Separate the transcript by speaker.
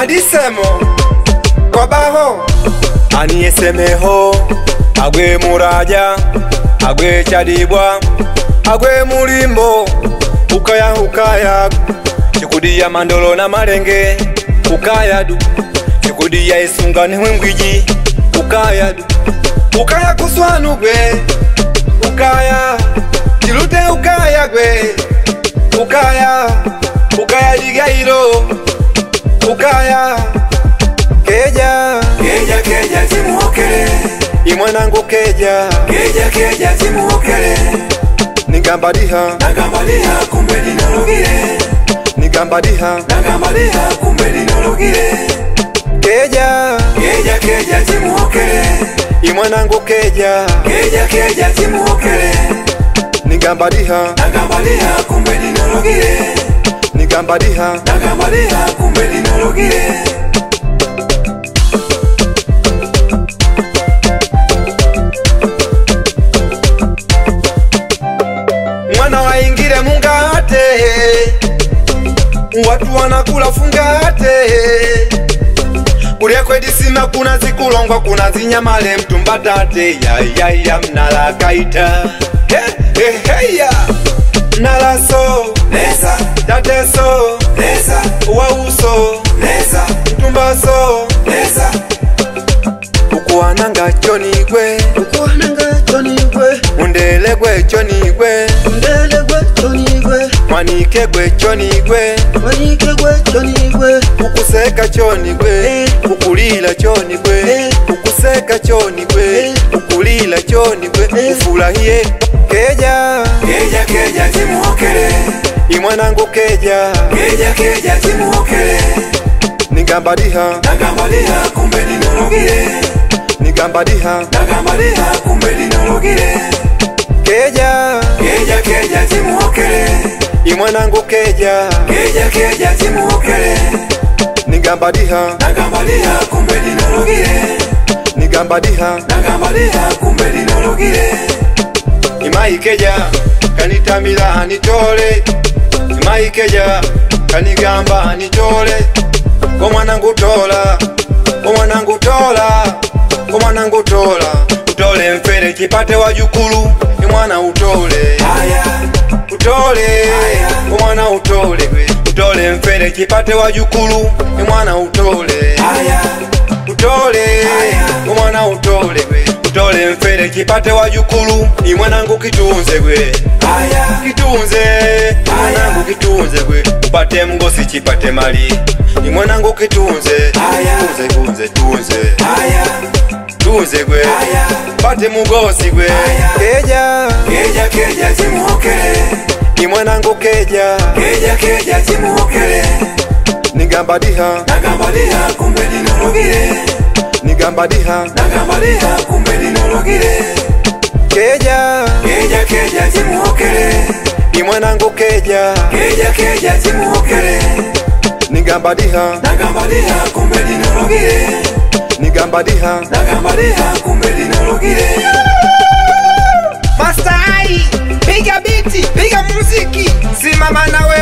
Speaker 1: Andisemo kwa baho aniesemeho agwe muraja agwe chadibwa agwe mulimbo ukaya chikudia mandolo na marenge ukaya du chikudia isungane wengwiji ukaya du ukaya kuswanu gwe ukaya chilute ukaya gwe ukaya digairo ukaya keja timuokele imwanangu keja timuokele nigambadiha kumbe dinologire nigambadiha kumbe dinologire keja timuokele imwanangu keja timuokele nigambadiha kumbe dinologire nigambadiha kumbe dinologire mwana waingire mungate watu wanakula fungate Uliekwe disima kuna zikulongwa kuna zinyamale mtumbatate ya mnala kaita ya nalaso nesa dateso nesa wauso nesa mtumbaso nesa ukuananga chonigwe undelegwe chonigwe mwanikegwe chonigwe ukuseka chonigwe ukulila chonigwe ukuseka chonigwe ukulila chonigwe ufurahie keja timuokele imwanangu keja timuokele nigambadiha kumbe dinologire nigambadiha kumbe dinologire keja timuokele imwanangu keja timuokele nigambadiha kumbe dinologire nigambadiha kumbe dinologire imaikeja kanitamila nitole imaikeja kanigamba nitole komwanangu tola utole mfere kipate wajukulu imwana utole umwana utole mfere kipate wajukulu imwana utole umwana utole mfere kipate wajukulu imwanangu kitunze gwe imwanangu kitunze gwe upate mgosi chipate mali imwanangu kitunze tunze gwe pate mugosi gwe keja timuokele imwanangu keja timuokele nigambadiha kumbe dinologire nigambadiha kumbe dinologire keja timuokele imwanangu keja timuokele nigambadiha kumbe dinologire nigambadiha kumbe dinologire
Speaker 2: Mastai, piga biti, piga muziki, simama nawe